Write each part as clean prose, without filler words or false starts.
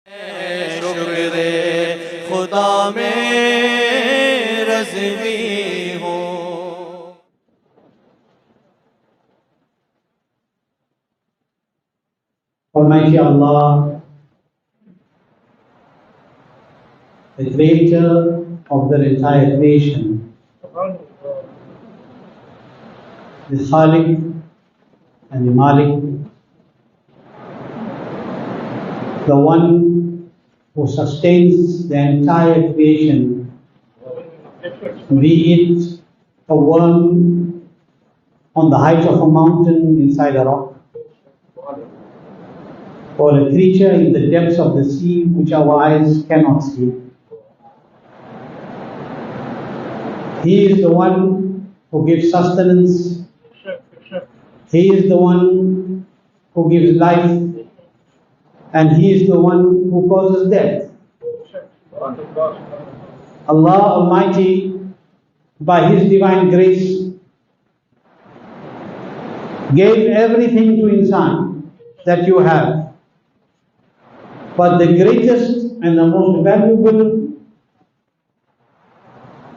शुक्र खुदा में रज़वी हो। Almighty Allah, the creator of the entire creation, the Khaliq and the Malik, the one who sustains the entire creation, be it a worm on the height of a mountain inside a rock, or a creature in the depths of the sea which our eyes cannot see. He is the one who gives sustenance. He is the one who gives life. And He is the one who causes death. Allah Almighty, by His divine grace, gave everything to insan that you have. But the greatest and the most valuable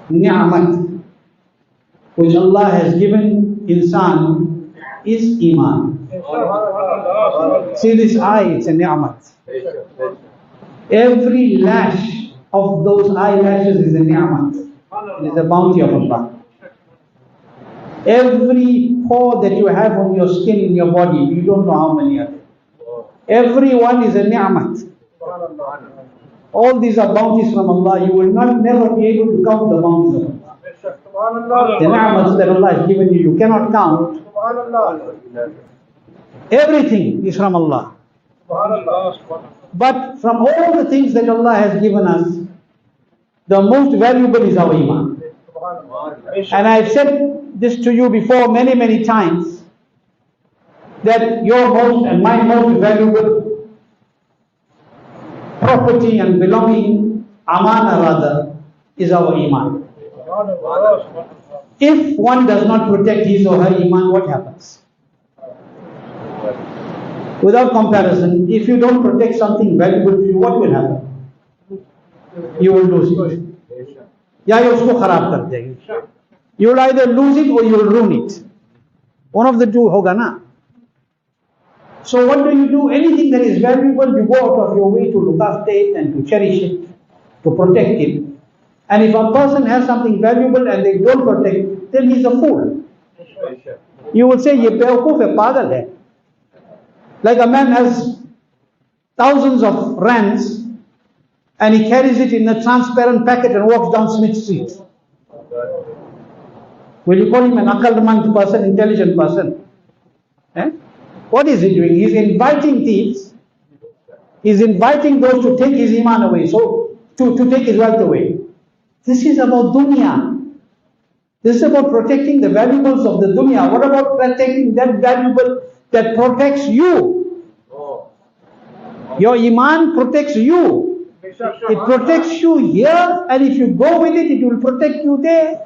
ni'mat which Allah has given insan is Imaan. See this eye, it's a ni'mat. Every lash of those eyelashes is a ni'mat. It is a bounty of Allah. Every pore that you have on your skin in your body, you don't know how many are there. Every one is a ni'mat. All these are bounties from Allah. You will never be able to count the bounties of Allah. The ni'mats that Allah has given you, you cannot count. Everything is from Allah. But from all the things that Allah has given us, the most valuable is our Iman. And I have said this to you before many, many times, that your most and my most valuable property and belonging, amana rather, is our Iman. If one does not protect his or her Iman, what happens? Without comparison, if you don't protect something valuable to you, what will happen? You will lose it. Ya usko kharab kar denge. You will either lose it or you will ruin it. One of the two hoga na. So what do? Anything that is valuable, you go out of your way to look after it and to cherish it, to protect it. And if a person has something valuable and they don't protect it, then he's a fool. You will say, ye bewakoof hai, pagal hai. Like a man has thousands of rands and he carries it in a transparent packet and walks down Smith Street. Will you call him an akalmand person, intelligent person? What is he doing? He's inviting thieves. He's inviting those to take his iman away, so to take his wealth away. This is about dunya. This is about protecting the valuables of the dunya. What about protecting that valuable that protects you? Your iman protects you. It protects you here, and if you go with it, it will protect you there.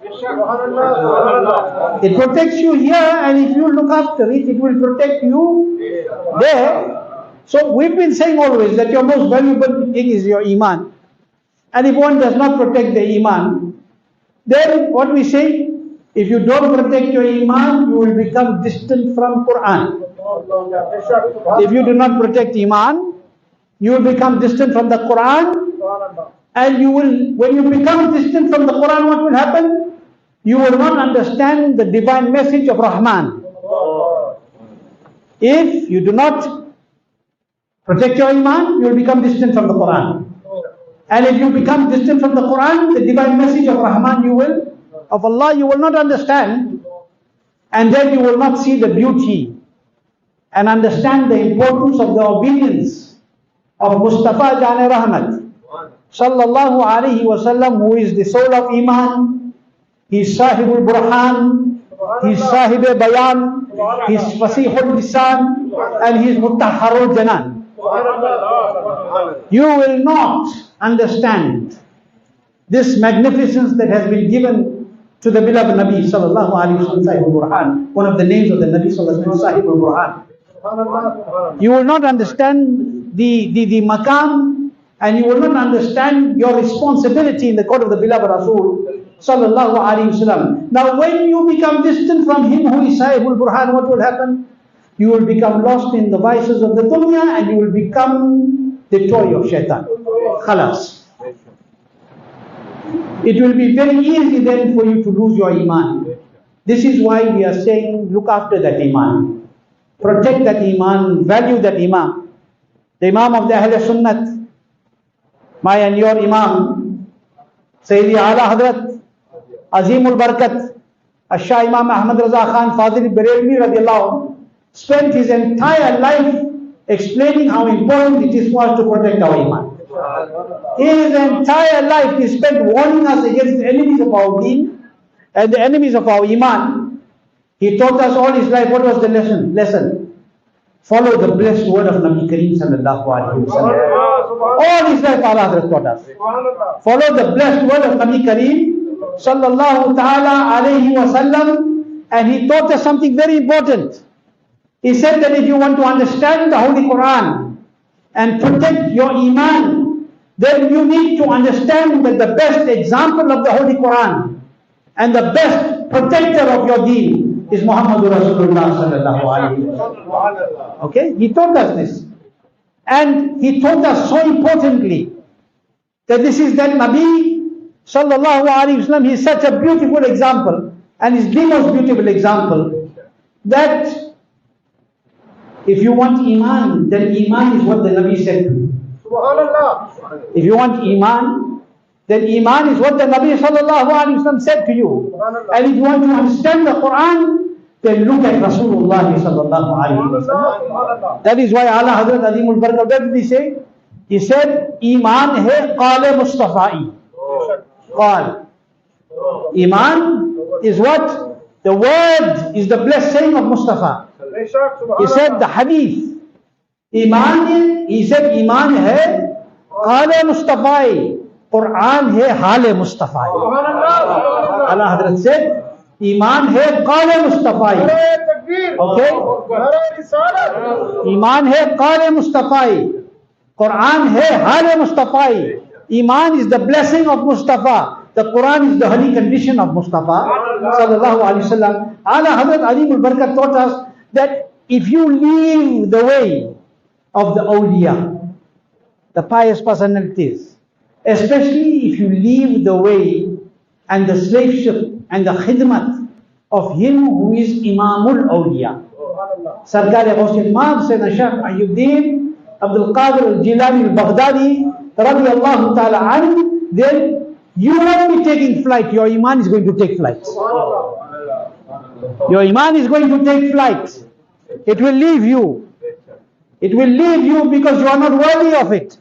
It protects you here, and if you look after it, it will protect you there. So we've been saying always that your most valuable thing is your iman. And if one does not protect the iman, then what we say, if you don't protect your iman, you will become distant from Quran. If you do not protect iman, you will become distant from the Quran, and you will, when you become distant from the Quran, what will happen? You will not understand the divine message of Rahman. If you do not protect your iman, you will become distant from the Quran. And if you become distant from the Quran, the divine message of Rahman of Allah, you will not understand, and then you will not see the beauty and understand the importance of the obedience of Mustafa Jane Rahmat Sallallahu Alaihi Wasallam, who is the soul of Iman. He is Sahibul Burhan, he is Sahib Bayan, he is Fasihul Lisan, and he is Mutahharul Janan. You will not understand this magnificence that has been given to the beloved Nabi Sallallahu Alaihi Wasallam, Sahibul Burhan. One of the names of the Nabi Sallallahu Alaihi Wasallam, Sahibul Burhan. You will not understand the maqam and you will not understand your responsibility in the court of the beloved Rasul sallallahu alaihi wasallam. Now when you become distant from him who is Sahibul Burhan, what will happen? You will become lost in the vices of the dunya and you will become the toy of shaitan. Khalas. It will be very easy then for you to lose your Iman. This is why we are saying, look after that Iman. Protect that Iman, value that Iman. The Imam of the Ahl Sunnat, my and your Imam, Sayyidi Ala Hazrat, Azimul Barakat, Shah Imam Ahmad Raza Khan Fadil Barelvi radiallahu anhu, spent his entire life explaining how important it is for us to protect our Iman. His entire life he spent warning us against the enemies of our deen and the enemies of our Iman. He taught us all his life. What was the lesson? Follow the blessed word of Nabi Kareem sallallahu alaihi wasallam. All his life Allah Hazrat taught us. Follow the blessed word of Nabi Kareem sallallahu ta'ala alaihi wasallam. And he taught us something very important. He said that if you want to understand the Holy Quran and protect your Iman, then you need to understand that the best example of the Holy Quran and the best protector of your deen is Muhammadur Rasulullah sallallahu alaihi wasallam. Okay? He taught us this. And he taught us so importantly that this is that Nabi sallallahu alaihi wasallam, he is such a beautiful example and is the most beautiful example that if you want Iman, then Iman is what the Nabi said to you. If you want Iman, then Iman is what the Nabi sallallahu alaihi wasallam said to you. And if you want to understand the Quran, then look at Rasulullah sallallahu alaihi wasallam. That is why Allah Hazrat Azimul Barakat, what did he say? He said, Iman hai qale Mustafai. Qal. Iman is what? The word is the blessed saying of Mustafa. He said the hadith. Iman, he said Iman hai qale Mustafai. Quran hai hale Mustafai. Allah Hazrat said Iman hai qale Mustafai. Okay? Iman hai qale Mustafai. Quran hai hale Mustafai. Iman is the blessing of Mustafa. The Quran is the holy condition of Mustafa sallallahu alaihi wasallam. Allah Hazrat Azimul Barakat taught us that if you leave the way of the awliya, the pious personalities, especially if you leave the way and the slaveship and the khidmat of him who is Imamul Awliya, Sarkar Ghaus Imam Sayyidina Shaykh Ayyuddin Abdul Qadir Al-Jilani Al-Baghdadi radiyallahu ta'ala anhu, then you won't be taking flight. Your Iman is going to take flight. Your Iman is going to take flight. It will leave you. It will leave you because you are not worthy of it.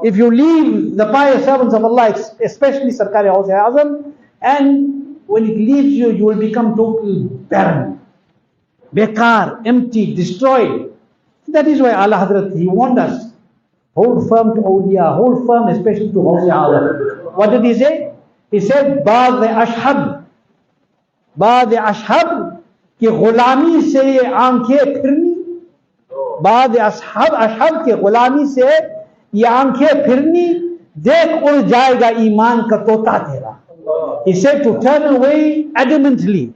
If you leave the pious servants of Allah, especially Sarkar Ghaus Azam, and when it leaves you, you will become totally barren, bekar, empty, destroyed. That is why Allah Hazrat, he warned us, hold firm to awliya, hold firm especially to Ghaus Azam. What did he say? He said, Baad-e-ashhab ki ghulami se ye aankhein phirni, Baad-e-ashhab ki ghulami se ye aankhein phirni, dekh ud jayega Iman ka tota tera. He said to turn away adamantly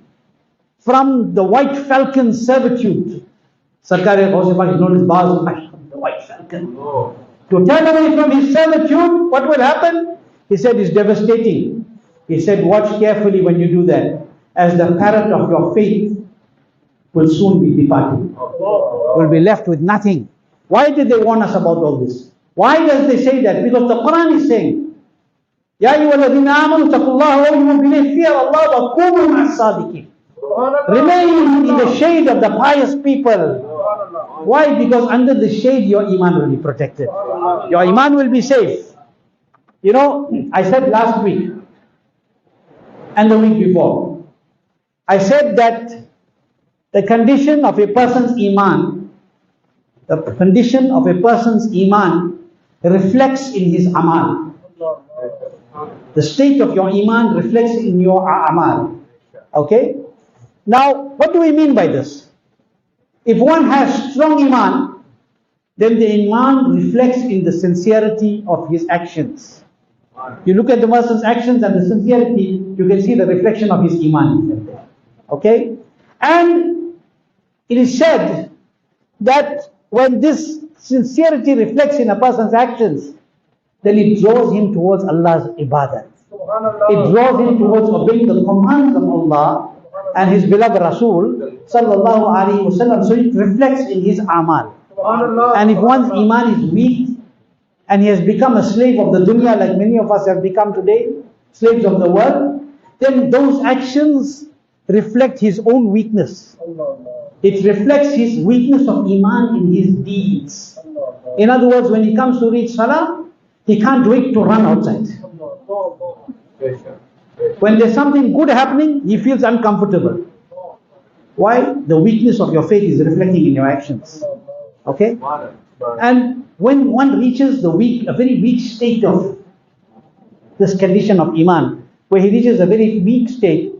from the white falcon servitude. Sarkar Ghaus is known as Baad-e-ashhab, the white falcon. To turn away from his servitude, what will happen? He said it's devastating. He said watch carefully when you do that, as the parrot of your faith will soon be departing. Will be left with nothing. Why did they warn us about all this? Why does they say that? Because the Quran is saying, Ya ayyuhalladhina amanu taqullaha wa yu'minu bihi, fear Allah wa kunu ma'as sadiqin. Remain in the shade of the pious people. Why? Because under the shade your Iman will be protected. Your Iman will be safe. You know, I said last week and the week before, I said that the condition of a person's Iman, reflects in his Amal. The state of your Iman reflects in your Amal. Okay? Now, what do we mean by this? If one has strong Iman, then the Iman reflects in the sincerity of his actions. You look at the person's actions and the sincerity, you can see the reflection of his Iman. Okay? And it is said that when this sincerity reflects in a person's actions, then it draws him towards Allah's ibadat. It draws him towards obeying the commands of Allah and His beloved Rasul sallallahu alaihi wasallam. So it reflects in his amal. And if one's Iman is weak and he has become a slave of the dunya, like many of us have become today, slaves of the world, then those actions reflect his own weakness. It reflects his weakness of Iman in his deeds. In other words, when he comes to read Salah, he can't wait to run outside. When there's something good happening, he feels uncomfortable. Why? The weakness of your faith is reflecting in your actions. Okay? And when one reaches a very weak state of this condition of Iman, where he reaches a very weak state,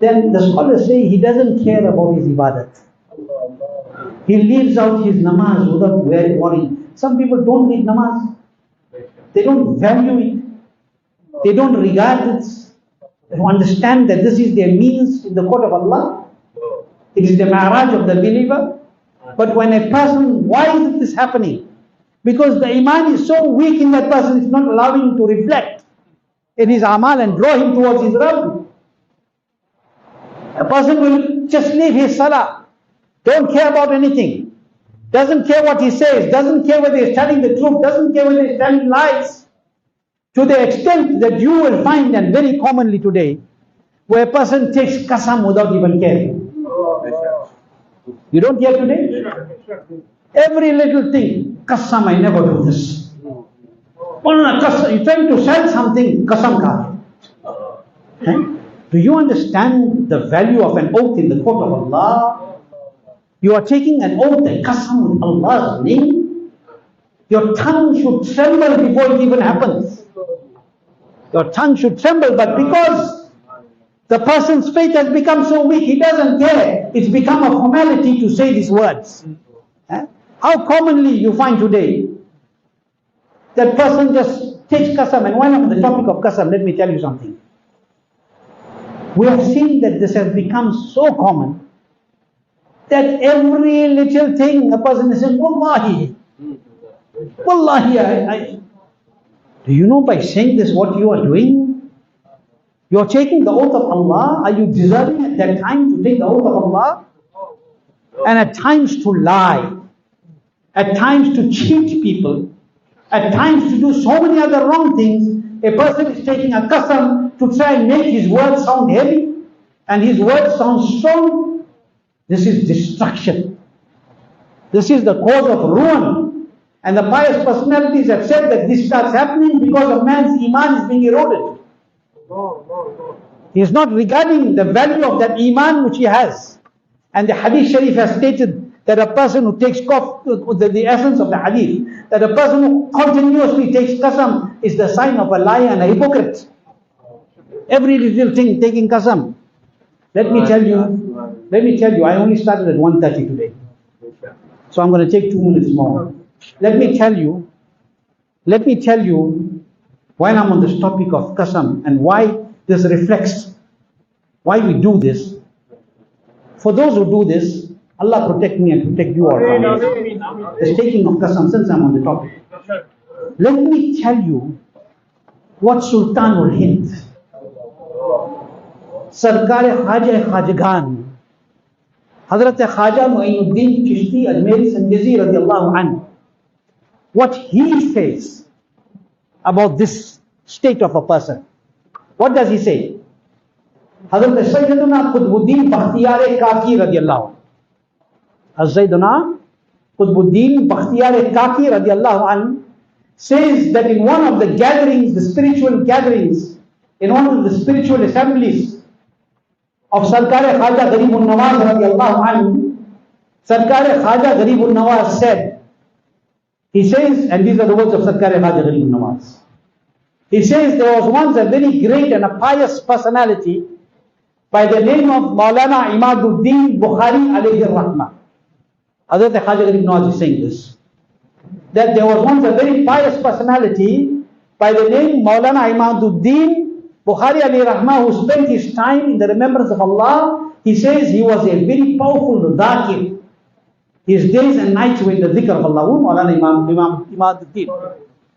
then the scholars say he doesn't care about his ibadat. He leaves out his namaz without worrying. Some people don't read namaz. They don't value it. They don't regard it. They understand that this is their means in the court of Allah. It is the maraj of the believer. But when a person, why is this happening? Because the Iman is so weak in that person, it's not allowing him to reflect in his amal and draw him towards his Rabb. A person will just leave his salah, don't care about anything, doesn't care what he says, doesn't care whether he's telling the truth, doesn't care whether he's telling lies, to the extent that you will find, and very commonly today, where a person takes qasam without even caring. You don't hear today? Every little thing, qasam, I never do this. You're trying to sell something, qasam ka. Do you understand the value of an oath in the court of Allah? You are taking an oath, a qasam with Allah's name. Your tongue should tremble before it even happens. Your tongue should tremble, but because the person's faith has become so weak, he doesn't care. It's become a formality to say these words. How commonly you find today that person just takes qasam, and while I'm on the topic of qasam, let me tell you something. We have seen that this has become so common that every little thing a person is saying, Wallahi, Wallahi, do you know by saying this what you are doing? You are taking the oath of Allah. Are you deserving at that time to take the oath of Allah? And at times to lie, at times to cheat people, at times to do so many other wrong things. A person is taking a qasam to try and make his words sound heavy and his words sound strong. This is destruction. This is the cause of ruin. And the pious personalities have said that this starts happening because a man's Iman is being eroded. He is not regarding the value of that Iman which he has. And the Hadith Sharif has stated that a person who takes the essence of the Hadith, that a person who continuously takes qasam is the sign of a liar and a hypocrite. Every little thing taking qasam. Let me tell you, I only started at 1:30 today. So I'm going to take 2 minutes more. Let me tell you, while I'm on this topic of qasam and why this reflects, why we do this. For those who do this, Allah protect me and protect you all from this taking of qasam, since I'm on the topic. Let me tell you what Sultanul Hind, Sarkar Khaja Khajagan, Hazrat Khaja Mu'inuddin Chishti Ajmeri Sanjazi radiallahu anhu, what he says about this state of a person. What does he say? Hazrat Sayyiduna Qutbuddin Bakhtiyar Kaki radiallahu anhu. Sayyiduna Qutbuddin Bakhtiyar Kaki radiallahu anhu says that in one of the gatherings, the spiritual gatherings, in one of the spiritual assemblies of Sarkar Khaja Garibun Nawaz radiallahu anhu, Sarkar Khaja Garibun Nawaz said, he says, and these are the words of Sarkar Khaja Garibun Nawaz. He says there was once a very great and a pious personality by the name of Maulana Imaduddin Bukhari alayhi rahmah. Hazrat Khaja Garib Nawaz is saying this. that there was once a very pious personality by the name Maulana Imaduddin Bukhari Ali Rahmah, who spent his time in the remembrance of Allah. He says he was a very powerful dhakir. His days and nights were in the dhikr of Allah. Who? Maulana Imaduddin.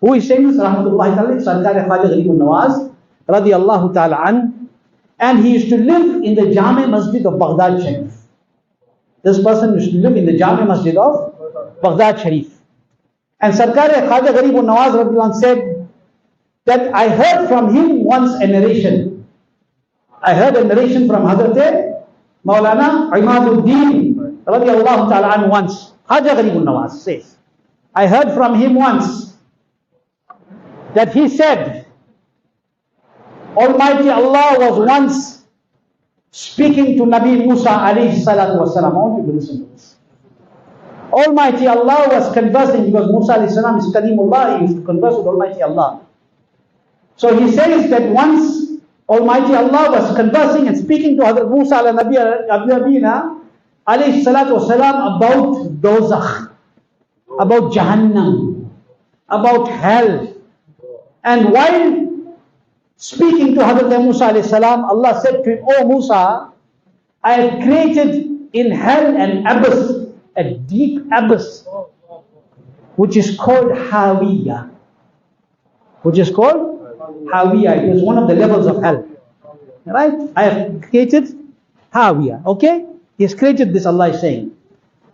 Who is saying this? Rahmatullahi ta'ala, Sarkar Khwaja Gharib al-Nawaz, radiyallahu ta'ala an. And he used to live in the Jami Masjid of Baghdad Sharif. This person used to live in the Jami Masjid of Baghdad Sharif. And Sarkar Khwaja Gharib al-Nawaz radiyallahu anh said that I heard from him once a narration. I heard a narration from Hazrat Maulana Imaduddin radiyallahu ta'ala an once. Khwaja Gharib al-Nawaz says, I heard from him once that he said, Almighty Allah was once speaking to Nabi Musa alayhi salatu wasalam. I want you to listen to this. Almighty Allah was conversing, because Musa alayhi salam is Kalimullah, he used to converse with Almighty Allah. So he says that once Almighty Allah was conversing and speaking to Hazrat Musa alayhi salatu wasalam about dozakh, about Jahannam, about hell. And while speaking to Hazrat Musa alayhi salam, Allah said to him, O Musa, I have created in hell an abyss, a deep abyss, which is called Hawiyah. Which is called Hawiyah. It is one of the levels of hell. Right? I have created Hawiyah. Okay? He has created this, Allah is saying.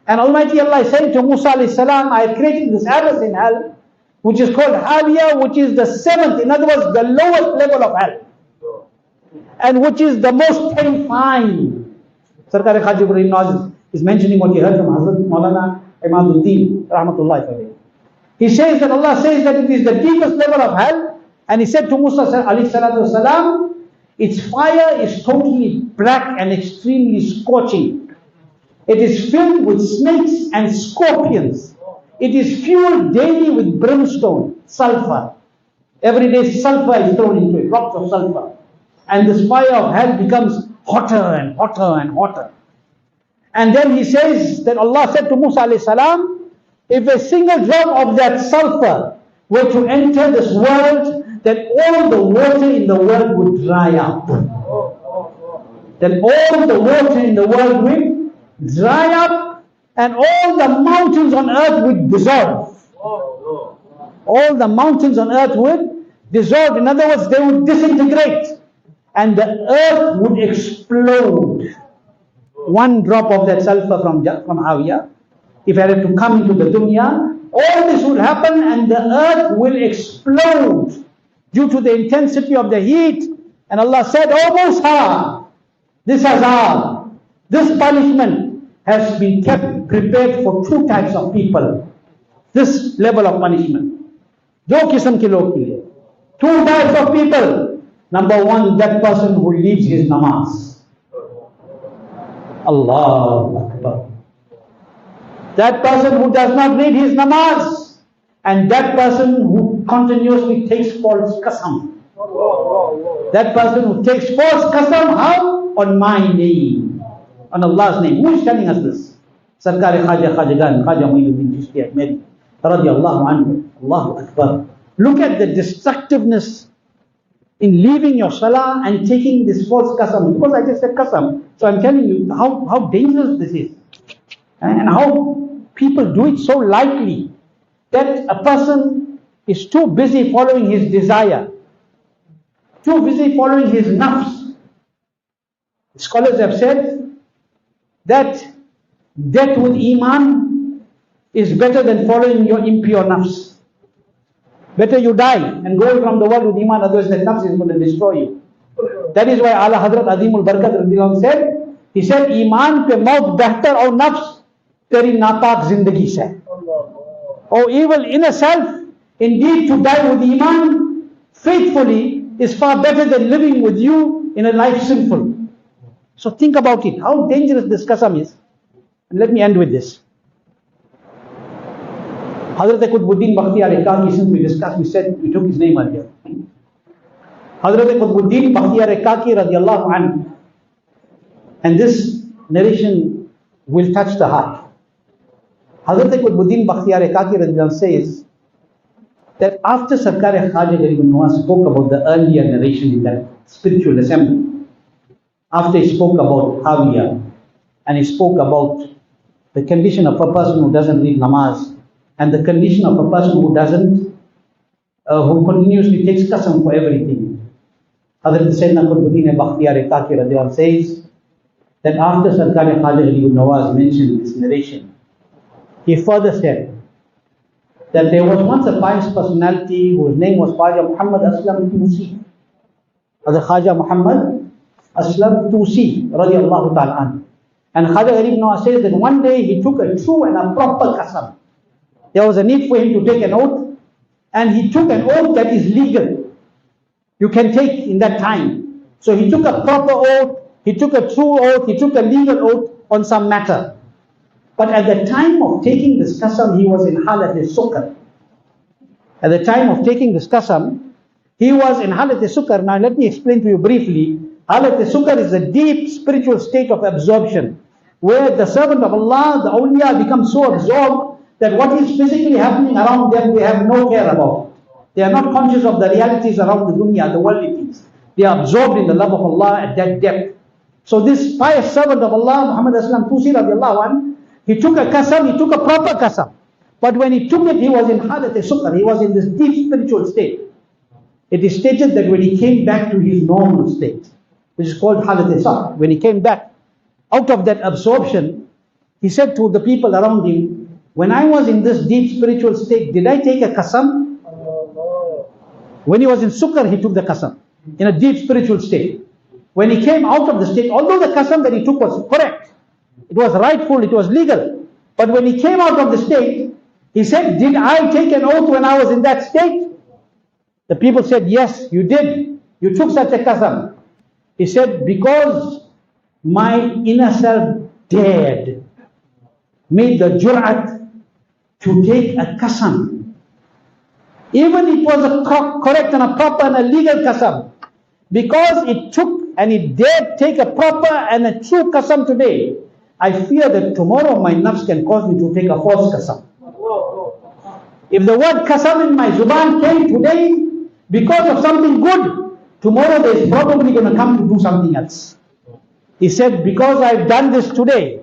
And Almighty Allah is saying to Musa alayhi salam, I have created this abyss in hell, which is called Hawiyah, which is the seventh, in other words, the lowest level of hell. And which is the most terrifying. Sarkar Khwaja Ibrahim Nawaz is mentioning what he heard from Hazrat Maulana Imaduddin rahmatullahi alayhi. He says that Allah says that it is the deepest level of hell, and he said to Musa alayhi salatu wasalam, its fire is totally black and extremely scorching. It is filled with snakes and scorpions. It is fueled daily with brimstone, sulfur. Every day sulfur is thrown into it, drops of sulfur. And this fire of hell becomes hotter and hotter and hotter. And then he says that Allah said to Musa alayhi salam, if a single drop of that sulfur were to enter this world, then all the water in the world would dry up. Then all the water in the world would dry up, and all the mountains on earth would dissolve. All the mountains on earth would dissolve. In other words, they would disintegrate. And the earth would explode. One drop of that sulfur from Hawiyah, if it had to come into the dunya, all this would happen and the earth will explode due to the intensity of the heat. And Allah said, O Musa, this azab, this punishment has been kept prepared for two types of people. This level of punishment. Do kisam ke log ke liye. Two types of people. Number one, that person who leaves his namaz. Allahu Akbar. That person who does not read his namaz. And that person who continuously takes false qasam. That person who takes false qasam, how? On my name. On Allah's name. Who is telling us this? Sarkar Khwaja Khwajagan, Khwaja Muinuddin Chishti Ahmedi, radiyallahu anhu. Allahu Akbar. Look at the destructiveness in leaving your salah and taking this false qasam. Because I just said qasam, so I'm telling you how dangerous this is. And how people do it so lightly, that a person is too busy following his desire, too busy following his nafs. Scholars have said that death with Imaan is better than following your impure nafs. Better you die and go from the world with Imaan, otherwise that nafs is going to destroy you. That is why Allah Hazrat Azimul Barakat radhiyallahu anhu said, he said, Imaan pe maut behtar aur nafs teri napak zindagi se. O evil inner self, indeed to die with Imaan faithfully is far better than living with you in a life sinful. So think about it, how dangerous this qasam is. And let me end with this. Hazrat Qutbuddin Bakhtiyar Kaki, since we discussed, we took his name earlier. Hazrat Qutbuddin Bakhtiyar Kaki radiallahu anhu. And this narration will touch the heart. Hazrat Qutbuddin Bakhtiyar Kaki says that after Sarkar Khaja Garib Nawaz spoke about the earlier narration in that spiritual assembly, after he spoke about Hawiya, and he spoke about the condition of a person who doesn't read namaz, and the condition of a person who continuously takes qasam for everything. Hazrat Sayyidina Qutbuddin Bakhtiyar Kaki says that after Sarkar Khaja Garib Nawaz mentioned this narration, he further said that there was once a pious personality whose name was Khaja Muhammad Aslam Tusi. Hazrat Khaja Muhammad Aslam Tusi radiallahu ta'ala anhu. And Khaja Garib Nawaz says that one day he took a true and a proper qasam. There was a need for him to take an oath, and he took an oath that is legal. You can take in that time. So he took a proper oath, he took a true oath, he took a legal oath on some matter. But at the time of taking this qasam, he was in halat-e-sukr. At the time of taking this qasam, he was in halat-e-sukr. Now let me explain to you briefly. Halat-e-sukr is a deep spiritual state of absorption, where the servant of Allah, the awliya, becomes so absorbed that what is physically happening around them, they have no care about. They are not conscious of the realities around the dunya, the worldly things. They are absorbed in the love of Allah at that depth. So this pious servant of Allah, Muhammad Aslam Tusi radiallahu anhu, he took a qasam, he took a proper qasam. But when he took it, he was in halat-e-sukr, he was in this deep spiritual state. It is stated that when he came back to his normal state, which is called halat-e-sukr, when he came back out of that absorption, he said to the people around him, when I was in this deep spiritual state, did I take a qasam? When he was in sukr, he took the qasam, in a deep spiritual state. When he came out of the state, although the qasam that he took was correct, it was rightful, it was legal, but when he came out of the state, he said, did I take an oath when I was in that state? The people said, yes, you did. You took such a qasam. He said, because my inner self dared, made the jur'at to take a qasam. Even it was a correct and a proper and a legal qasam. Because it took and it dared take a proper and a true qasam today, I fear that tomorrow my nafs can cause me to take a false qasam. If the word qasam in my zuban came today because of something good, tomorrow there is probably going to come to do something else. He said, because I've done this today,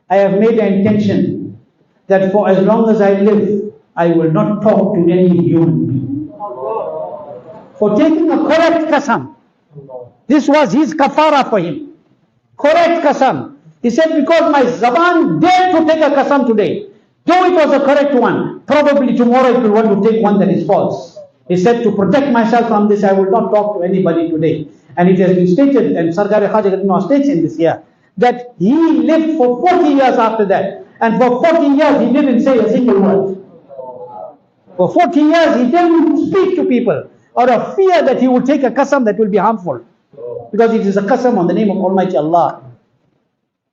I have made an intention that for as long as I live, I will not talk to any human being. For taking a correct qasam. This was his kafara for him. Correct qasam. He said, because my zaban dared to take a qasam today, though it was a correct one, probably tomorrow it will want to take one that is false. He said, to protect myself from this, I will not talk to anybody today. And it has been stated, and Sarkar Khaja Garib Nawaz states in this year, that he lived for 40 years after that. And for 40 years he didn't say a single word. For 40 years he didn't speak to people out of fear that he would take a qasam that will be harmful. Because it is a qasam on the name of Almighty Allah.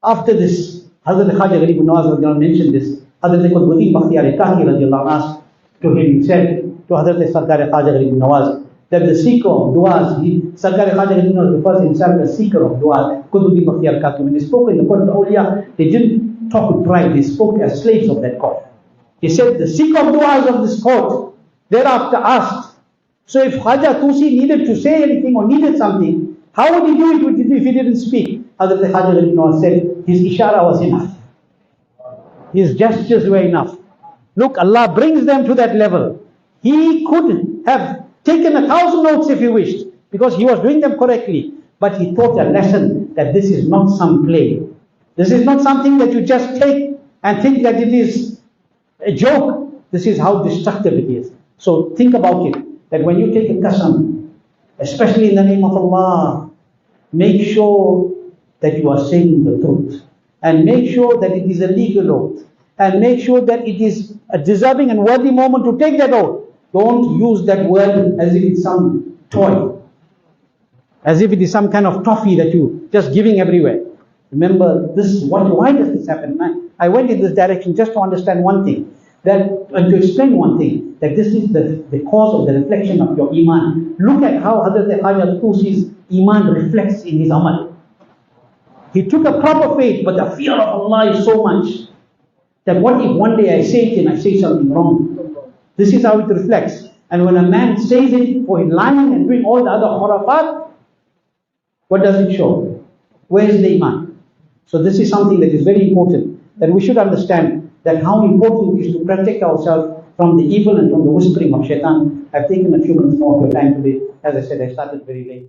After this, Hazrat Khaja Garib Nawaz mentioned this. Hazrat Qutbuddin Bakhtiyar Kaki asked to him, he said to Hazrat Sarkar Khaja Garib Nawaz, that the seeker of du'as, Sarkar Khaja Garib Nawaz refers himself as seeker of du'as. Qutbuddin Bakhtiyar Kaki, when they spoke in the court of awliya, they didn't talk with pride, they spoke as slaves of that court. He said, the seeker of du'as of this court thereafter asked, so if Khaja Tusi needed to say anything or needed something, how would he do it if he didn't speak? Hazrat Khaja Garib Nawaz said, his ishara was enough. His gestures were enough. Look, Allah brings them to that level. He could have taken 1,000 notes if he wished, because he was doing them correctly. But he taught a lesson that this is not some play. This is not something that you just take and think that it is a joke. This is how destructive it is. So think about it, that when you take a qasam, especially in the name of Allah, make sure that you are saying the truth. And make sure that it is a legal oath. And make sure that it is a deserving and worthy moment to take that oath. Don't use that word as if it's some toy. As if it is some kind of toffee that you just giving everywhere. Remember, why does this happen? I went in this direction just to understand one thing. And to explain one thing. That this is the cause of the reflection of your Imaan. Look at how Hazrat Khaja Tusi's Imaan reflects in his Amal. He took a proper faith, but the fear of Allah is so much that what if one day I say it and I say something wrong? This is how it reflects. And when a man says it for him lying and doing all the other khurafat, what does it show? Where is the Iman? So this is something that is very important, that we should understand that how important it is to protect ourselves from the evil and from the whispering of shaitan. I've taken a few minutes more of your time today. As I said, I started very late.